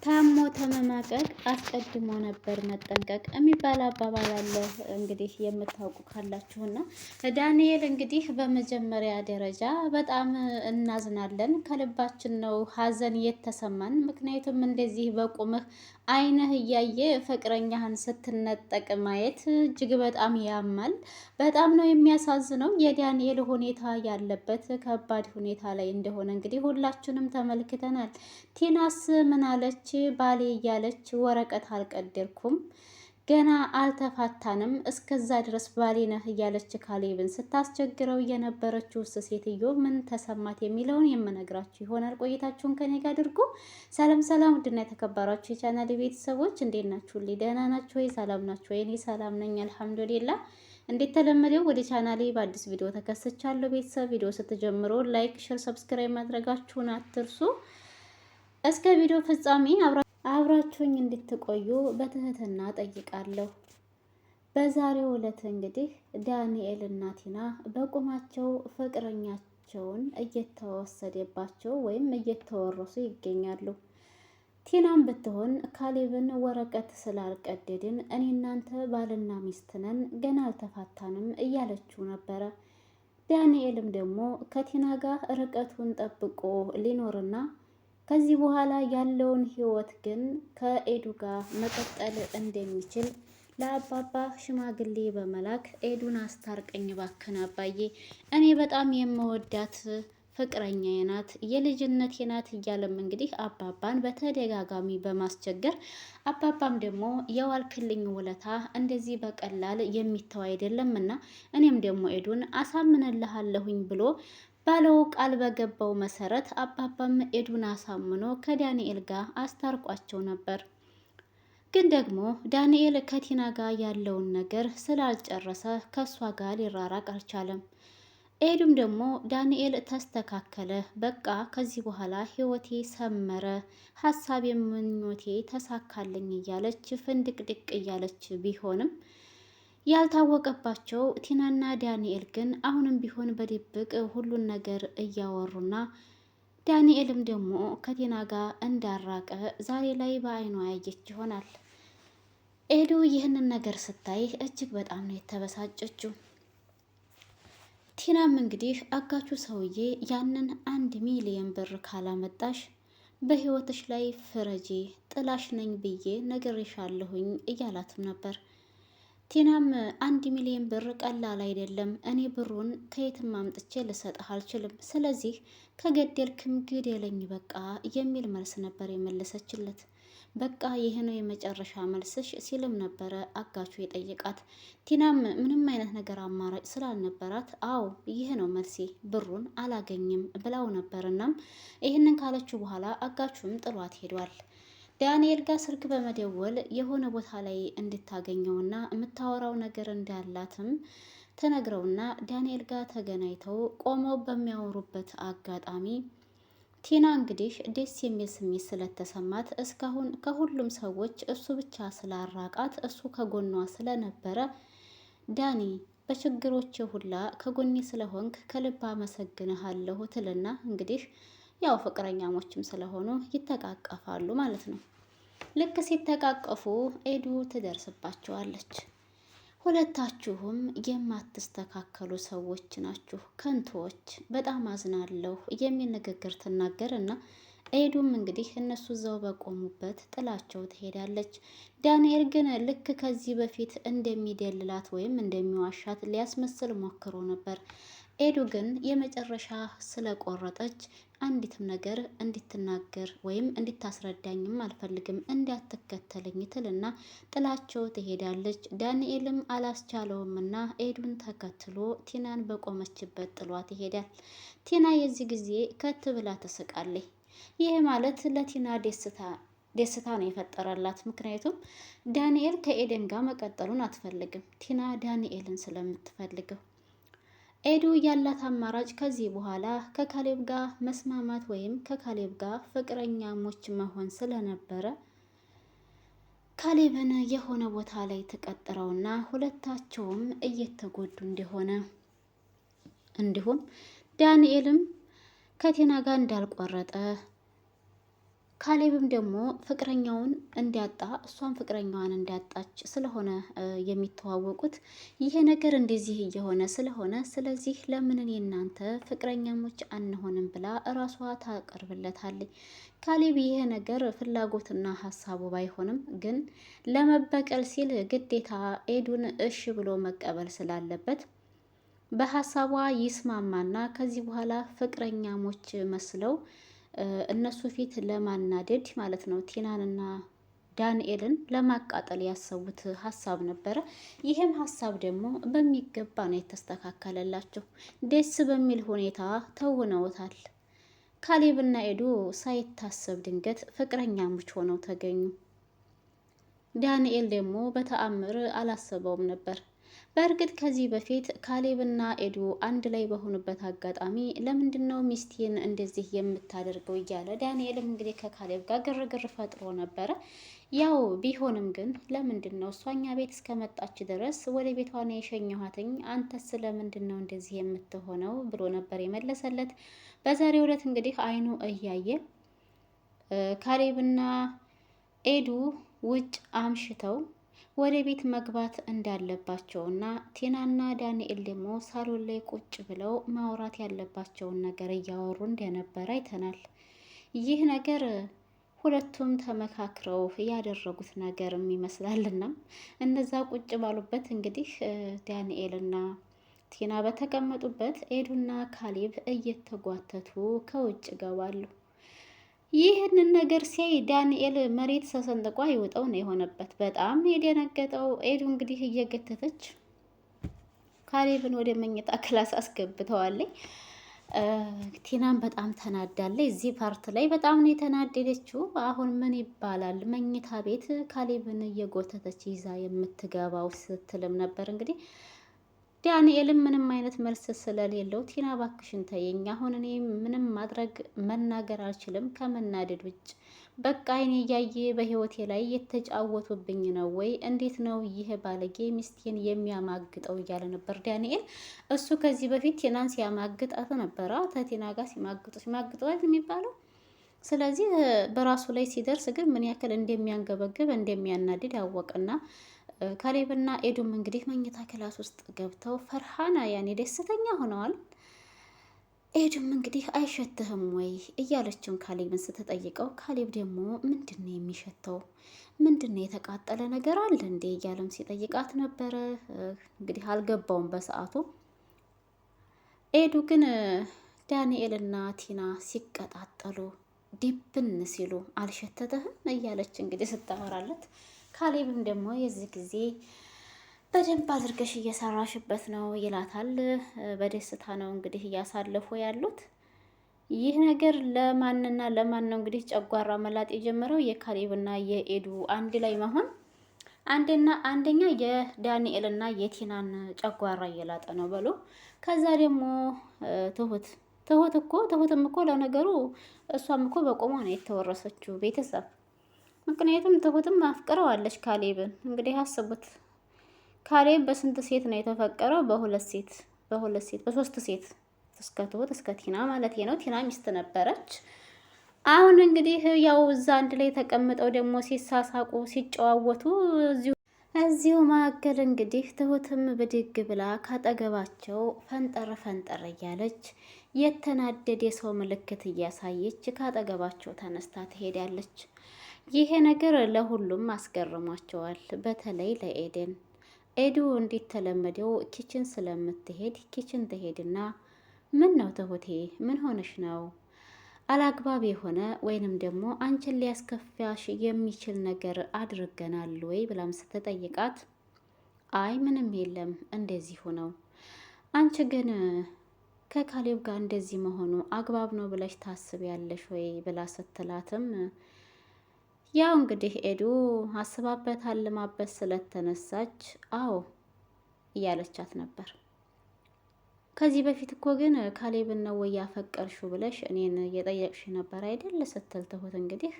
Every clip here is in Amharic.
ታሞ ተመማቀቅ አስቀድሞ ነበር መጠንቀቅ የሚባል አባባል አለ። እንግዲህ የምታውቁ ካላችሁና ዳንኤል እንግዲህ በመጀመሪያ ደረጃ በጣም እናዝናለን፣ ከልባችን ነው ሀዘን የተሰማን። ምክንያቱም እንደዚህ በቁምህ አይንህ እያየ ፍቅረኛህን ስትነጠቅ ማየት እጅግ በጣም ያማል። በጣም ነው የሚያሳዝነው። የዳንኤል ሁኔታ ያለበት ከባድ ሁኔታ ላይ እንደሆነ እንግዲህ ሁላችንም ተመልክተናል። ቲናስ ምን አለች? ባሌ እያለች ወረቀት አልቀደርኩም፣ ገና አልተፋታንም፣ እስከዛ ድረስ ባሌ ነህ እያለች ካሌብን ስታስቸግረው የነበረችው ሴትዮ ምን ተሰማት የሚለውን የምነግራችሁ ይሆናል። ቆይታችሁን ከኔ ጋር አድርጉ። ሰላም ሰላም፣ ውድና የተከበራችሁ የቻናል ቤተሰቦች እንዴት ናችሁ? ደህና ናችሁ ወይ? ሰላም ናችሁ ወይ? እኔ ሰላም ነኝ አልሐምዱሊላህ። እንዴት ተለመደው ወደ ቻናሌ በአዲስ ቪዲዮ ተከስቻለሁ። ቤተሰብ ቪዲዮ ስትጀምሩ ላይክ፣ ሼር፣ ሰብስክራይብ ማድረጋችሁን አትርሱ። እስከ ቪዲዮ ፍጻሜ አብራችሁኝ እንድትቆዩ በትህትና ጠይቃለሁ። በዛሬው ዕለት እንግዲህ ዳንኤል እና ቲና በቁማቸው ፍቅረኛቸውን እየተወሰደባቸው ወይም እየተወረሱ ይገኛሉ። ቲናም ብትሆን ካሌብን ወረቀት ስላልቀደድን እኔ እናንተ ባልና ሚስት ነን፣ ገና አልተፋታንም እያለችው ነበረ። ዳንኤልም ደግሞ ከቲና ጋር ርቀቱን ጠብቆ ሊኖርና ከዚህ በኋላ ያለውን ህይወት ግን ከኤዱ ጋር መቀጠል እንደሚችል ለአባባ ሽማግሌ በመላክ ኤዱን አስታርቀኝ ባክን አባዬ፣ እኔ በጣም የምወዳት ፍቅረኛዬ ናት፣ የልጅነቴ ናት እያለም እንግዲህ አባባን በተደጋጋሚ በማስቸገር አባባም ደግሞ የዋልክልኝ ውለታ እንደዚህ በቀላል የሚተው አይደለምና እኔም ደግሞ ኤዱን አሳምንልሃለሁኝ ብሎ ባለው ቃል በገባው መሰረት አባባም ኤዱን አሳምኖ ከዳንኤል ጋር አስታርቋቸው ነበር። ግን ደግሞ ዳንኤል ከቲና ጋር ያለውን ነገር ስላልጨረሰ ከሷ ጋር ሊራራቅ አልቻለም። ኤዱም ደግሞ ዳንኤል ተስተካከለ፣ በቃ ከዚህ በኋላ ህይወቴ ሰመረ፣ ሀሳብ የምኞቴ ተሳካልኝ እያለች ፍንድቅድቅ እያለች ቢሆንም ያልታወቀባቸው ቲናና ዳንኤል ግን አሁንም ቢሆን በድብቅ ሁሉን ነገር እያወሩና ዳንኤልም ደግሞ ከቲና ጋር እንዳራቀ ዛሬ ላይ በአይኗ ያየች ይሆናል። ኤዱ ይህንን ነገር ስታይ እጅግ በጣም ነው የተበሳጨችው። ቲናም እንግዲህ አጋቹ ሰውዬ ያንን 1 ሚሊዮን ብር ካላመጣሽ በህይወትሽ ላይ ፍረጂ፣ ጥላሽ ነኝ ብዬ ነግሬሻለሁኝ እያላትም ነበር። ቲናም 1 ሚሊዮን ብር ቀላል አይደለም፣ እኔ ብሩን ከየትም አምጥቼ ልሰጥህ አልችልም፣ ስለዚህ ከገደልክም ግደለኝ በቃ የሚል መልስ ነበር የመለሰችለት። በቃ ይሄ ነው የመጨረሻ መልስሽ ሲልም ነበረ አጋቹ የጠየቃት። ቲናም ምንም አይነት ነገር አማራጭ ስላልነበራት አዎ ይሄ ነው መልሴ፣ ብሩን አላገኝም ብላው ነበር። እናም ይህንን ካለችው በኋላ አጋቹም ጥሏት ሄዷል። ዳንኤል ጋር ስልክ በመደወል የሆነ ቦታ ላይ እንድታገኘውና የምታወራው ነገር እንዳላትም ተነግረውና ዳንኤል ጋር ተገናኝተው ቆመው በሚያወሩበት አጋጣሚ ቲና እንግዲህ ደስ የሚል ስሜት ስለተሰማት እስካሁን ከሁሉም ሰዎች እሱ ብቻ ስላራቃት እሱ ከጎኗ ስለነበረ ዳኒ በችግሮች ሁላ ከጎኔ ስለሆንክ ከልብ አመሰግንሃለሁ ትልና እንግዲህ ያው ፍቅረኛሞችም ስለሆኑ ይተቃቀፋሉ ማለት ነው። ልክ ሲተቃቀፉ ኤዱ ትደርስባቸዋለች። ሁለታችሁም የማትስተካከሉ ሰዎች ናችሁ፣ ከንቶዎች፣ በጣም አዝናለሁ የሚል ንግግር ትናገር እና ኤዱም እንግዲህ እነሱ እዛው በቆሙበት ጥላቸው ትሄዳለች። ዳንኤል ግን ልክ ከዚህ በፊት እንደሚደልላት ወይም እንደሚዋሻት ሊያስመስል ሞክሮ ነበር። ኤዱ ግን የመጨረሻ ስለቆረጠች አንዲትም ነገር እንድትናገር ወይም እንድታስረዳኝም አልፈልግም፣ እንዳትከተለኝ ትልና ጥላቸው ትሄዳለች። ዳንኤልም አላስቻለውምና ኤዱን ተከትሎ ቲናን በቆመችበት ጥሏት ይሄዳል። ቲና የዚህ ጊዜ ከት ብላ ትስቃለች። ይህ ማለት ለቲና ደስታ ነው የፈጠረላት። ምክንያቱም ዳንኤል ከኤደን ጋር መቀጠሉን አትፈልግም፣ ቲና ዳንኤልን ስለምትፈልገው። ኤዱ ያላት አማራጭ ከዚህ በኋላ ከካሌብ ጋር መስማማት ወይም ከካሌብ ጋር ፍቅረኛሞች መሆን ስለነበረ ካሌብን የሆነ ቦታ ላይ ተቀጥረውና ሁለታቸውም እየተጎዱ እንደሆነ እንዲሁም ዳንኤልም ከቲና ጋር እንዳልቆረጠ ካሌብም ደግሞ ፍቅረኛውን እንዲያጣ እሷን ፍቅረኛዋን እንዲያጣች ስለሆነ የሚተዋወቁት ይሄ ነገር እንደዚህ እየሆነ ስለሆነ ስለዚህ ለምን እኔ እናንተ ፍቅረኛሞች አንሆንም ብላ እራሷ ታቀርብለታለች። ካሌብ ይሄ ነገር ፍላጎትና ሀሳቡ ባይሆንም ግን ለመበቀል ሲል ግዴታ ኤዱን እሺ ብሎ መቀበል ስላለበት በሀሳቧ ይስማማና ከዚህ በኋላ ፍቅረኛሞች መስለው እነሱ ፊት ለማናደድ ማለት ነው ቲናንና ዳንኤልን ለማቃጠል ያሰቡት ሀሳብ ነበረ። ይህም ሀሳብ ደግሞ በሚገባ ነው የተስተካከለላቸው። ደስ በሚል ሁኔታ ተውነውታል። ካሌብና ኤዱ ሳይታሰብ ድንገት ፍቅረኛሞች ሆነው ተገኙ። ዳንኤል ደግሞ በተአምር አላሰበውም ነበር። በእርግጥ ከዚህ በፊት ካሌብና ኤዱ አንድ ላይ በሆኑበት አጋጣሚ ለምንድን ነው ሚስቴን እንደዚህ የምታደርገው እያለ ዳንኤልም እንግዲህ ከካሌብ ጋር ግርግር ፈጥሮ ነበረ። ያው ቢሆንም ግን ለምንድን ነው እሷኛ ቤት እስከመጣች ድረስ ወደ ቤቷ ነው የሸኘኋትኝ፣ አንተስ ስለምንድን ነው እንደዚህ የምትሆነው ብሎ ነበር የመለሰለት። በዛሬው ዕለት እንግዲህ አይኑ እያየ ካሌብና ኤዱ ውጭ አምሽተው ወደ ቤት መግባት እንዳለባቸውና ቲናና ዳንኤል ደግሞ ሳሎን ላይ ቁጭ ብለው ማውራት ያለባቸውን ነገር እያወሩ እንደነበረ አይተናል። ይህ ነገር ሁለቱም ተመካክረው ያደረጉት ነገርም ይመስላልና እነዛ ቁጭ ባሉበት እንግዲህ ዳንኤልና ቲና በተቀመጡበት ኤዱና ካሌብ እየተጓተቱ ከውጭ ገባሉ። ይህንን ነገር ሲያይ ዳንኤል መሬት ተሰንጥቋ ይወጣው ነው የሆነበት። በጣም የደነገጠው ኤዱ እንግዲህ እየገተተች ካሌብን ወደ መኝታ ክላስ አስገብተዋለች። ቲናም በጣም ተናዳለች። እዚህ ፓርት ላይ በጣም ነው የተናደደችው። አሁን ምን ይባላል መኝታ ቤት ካሌብን እየጎተተች ይዛ የምትገባው ስትልም ነበር እንግዲህ ዳንኤልም ምንም አይነት መልስ ስለሌለው ቲና እባክሽን ተይኝ፣ አሁን እኔ ምንም ማድረግ መናገር አልችልም ከመናደድ ውጭ። በቃ አይኔ እያየ በህይወቴ ላይ የተጫወቱብኝ ነው ወይ? እንዴት ነው ይህ ባለጌ ሚስቴን የሚያማግጠው? እያለ ነበር ዳንኤል። እሱ ከዚህ በፊት ቲናን ሲያማግጣት ነበረ። ከቲና ጋር ሲማግጠዋል የሚባለው። ስለዚህ በራሱ ላይ ሲደርስ ግን ምን ያክል እንደሚያንገበግብ እንደሚያናድድ ያወቅና ካሌብና ኤዱም እንግዲህ መኝታ ክላስ ውስጥ ገብተው ፈርሃና ያኔ ደስተኛ ሆነዋል። ኤዱም እንግዲህ አይሸትህም ወይ እያለችውን ካሌብን ስትጠይቀው ካሌብ ደግሞ ምንድን ነው የሚሸተው? ምንድን ነው የተቃጠለ ነገር አለ እንዴ እያለም ሲጠይቃት ነበረ። እንግዲህ አልገባውም በሰዓቱ። ኤዱ ግን ዳንኤልና ቲና ሲቀጣጠሉ ዲብን ሲሉ አልሸተተህም እያለች እንግዲህ ስታወራለት ካሌብም ደግሞ የዚህ ጊዜ በደንብ አድርገሽ እየሰራሽበት ነው ይላታል። በደስታ ነው እንግዲህ እያሳለፉ ያሉት። ይህ ነገር ለማንና ለማን ነው እንግዲህ ጨጓራ መላጥ የጀመረው? የካሌብና የኤዱ አንድ ላይ መሆን አንደኛ የዳንኤልና የቲናን ጨጓራ እየላጠ ነው በሉ። ከዛ ደግሞ ትሁትም እኮ ለነገሩ እሷም እኮ በቆሟ ነው የተወረሰችው ቤተሰብ። ምክንያቱም ትሁትም አፍቅረዋለች ካሌብን። እንግዲህ አስቡት፣ ካሌብ በስንት ሴት ነው የተፈቀረው? በሶስት ሴት እስከ ትሁት እስከ ቲና ማለት ነው። ቲና ሚስት ነበረች። አሁን እንግዲህ ያው እዛ አንድ ላይ ተቀምጠው ደግሞ ሲሳሳቁ ሲጨዋወቱ እዚሁ መካከል እንግዲህ ትሁትም ብድግ ብላ ካጠገባቸው ፈንጠር እያለች የተናደደ የሰው ምልክት እያሳየች ካጠገባቸው ተነስታ ትሄዳለች። ይሄ ነገር ለሁሉም አስገርሟቸዋል። በተለይ ለኤደን። ኤዱ እንዴት ተለመደው ኪችን ስለምትሄድ ኪችን ትሄድና ምን ነው ትሁቴ ምን ሆነሽ ነው? አላግባብ የሆነ ወይንም ደግሞ አንቺን ሊያስከፋሽ የሚችል ነገር አድርገናል ወይ ብላም ስትጠይቃት አይ ምንም የለም እንደዚሁ ነው። አንቺ ግን ከካሌብ ጋር እንደዚህ መሆኑ አግባብ ነው ብለሽ ታስቢያለሽ ወይ ብላ ስትላትም ያው እንግዲህ ኤዱ አስባበት አልማበት ስለተነሳች አዎ እያለቻት ነበር። ከዚህ በፊት እኮ ግን ካሌብን ነው ወይ ያፈቀርሽው ብለሽ እኔን እየጠየቅሽ ነበር አይደል ስትል ትሁት እንግዲህ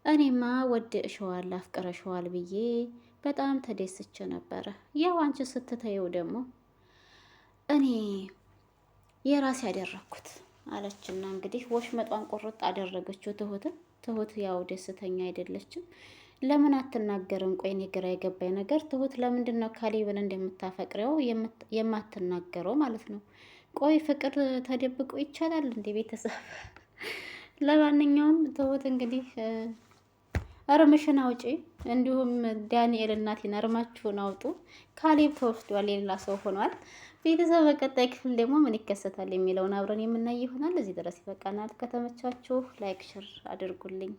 እኔማ ወድእሸዋል አፍቅረሸዋል ብዬ በጣም ተደስቼ ነበረ። ያው አንቺ ስትተየው ደግሞ እኔ የራሴ ያደረኩት አለችና እንግዲህ ወሽመጧን ቁርጥ አደረገችው ትሁትን። ትሁት ያው ደስተኛ አይደለችም። ለምን አትናገርም? ቆይ እኔ ግራ የገባኝ ነገር ትሁት ለምንድን ነው ካሌብን እንደምታፈቅረው የማትናገረው ማለት ነው? ቆይ ፍቅር ተደብቆ ይቻላል እንዴ ቤተሰብ? ለማንኛውም ትሁት እንግዲህ እርምሽን አውጪ፣ እንዲሁም ዳንኤል እና ቲና እርማችሁን አውጡ። ካሌብ ተወስዷል፣ የሌላ ሰው ሆኗል። ቤተሰብ በቀጣይ ክፍል ደግሞ ምን ይከሰታል የሚለውን አብረን የምናይ ይሆናል። እዚህ ድረስ ይበቃናል። ከተመቻችሁ ላይክ፣ ሽር አድርጉልኝ።